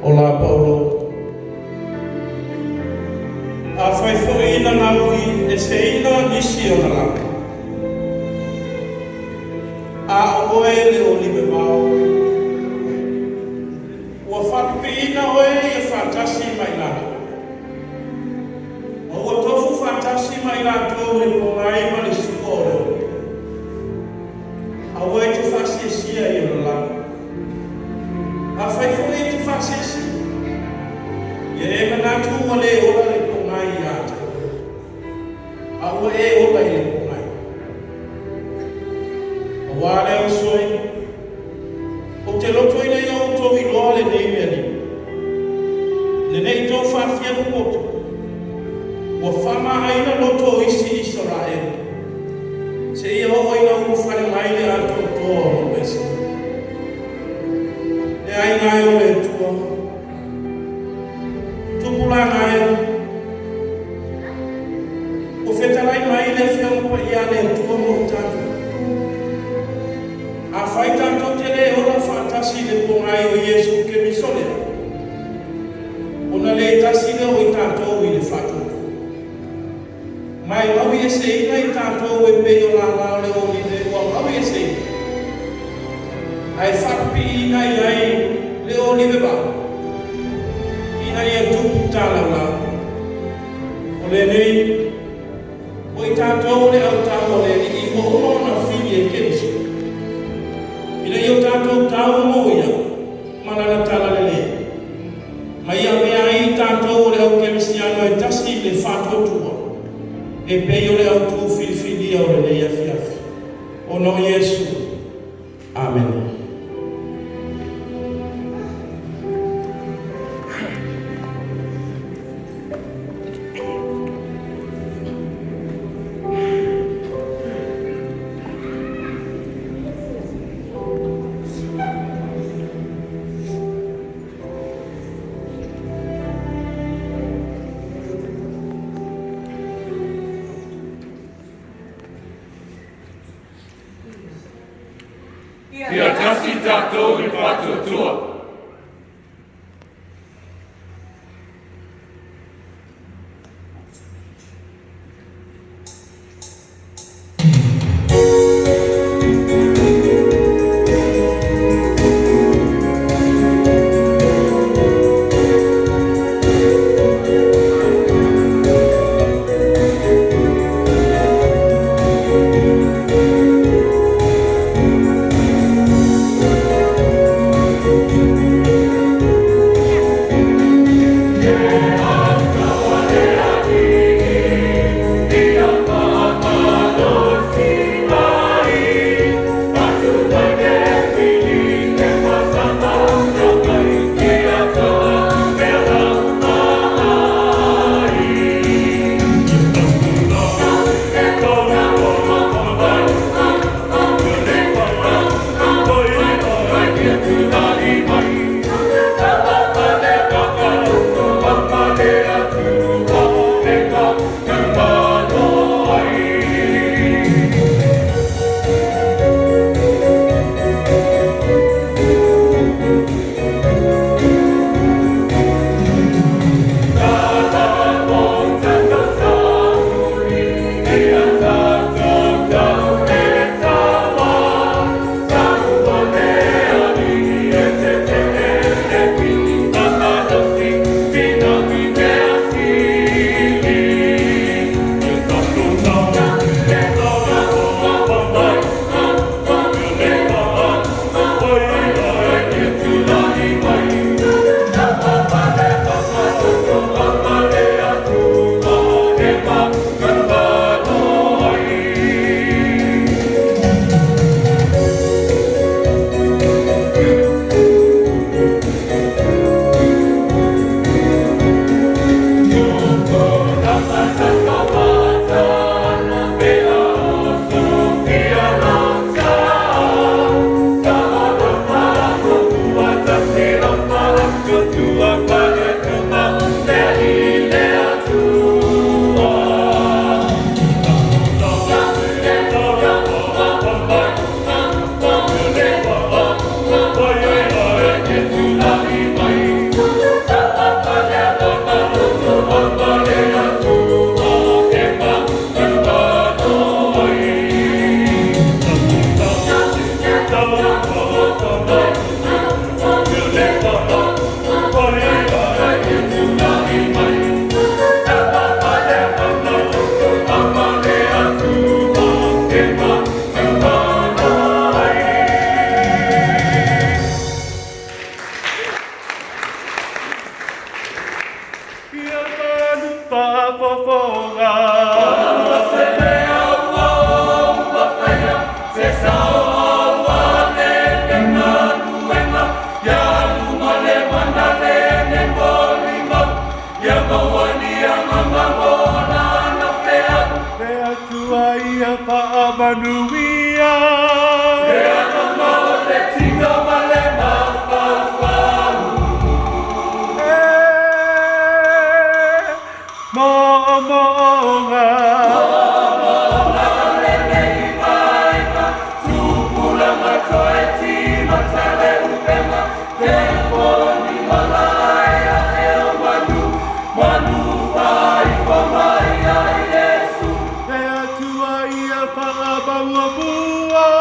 Olá, Paulo. A foi ina naui e se ina nisi o nala. A oe le olive mau. Ua whapina oe e whatasi mai lato. Ua tofu whatasi mai lato e pongai ma le sukore. A oe te whasi e sia i o nala. A fai fwoi te whasesi. Ia e manatu o le ola le pongai i ata. A ua e ola i le pongai. A wale au soi. O te loto ina i au tō i loa le nei mea ni. Le nei tō whawhia pupoto. Ua whama aina loto isi Israel. Se ia o ina u whare mai le ato tō o besi. Ai ngai o le tua. Tupula ngai. O whetalai mai le whiampa ia le tua mo tatu. A whai tātou te le ora whātasi le pongai o Iesu ke misolea. Ona le tasi le o i tātou i le whātutu. Mai lawi e se ina i tātou e peo la lao le o i le ua lawi e se ina. Ai whakpi ina i ai le olive ba. Ina i a tupu tāla la. O le nei, o i tātou le au tāu le i o ono na whiri e kensi. Ina i o tātou tāu mo ia, manana tāla le le. Mai a mea i tātou le au kensi ano e tasi le whātotua. E pei o le au tū whiri o le nei a whiafi. O no Iesu. Amen. Ia tasi tātou I whātuatua. Tua ia pa abau a bua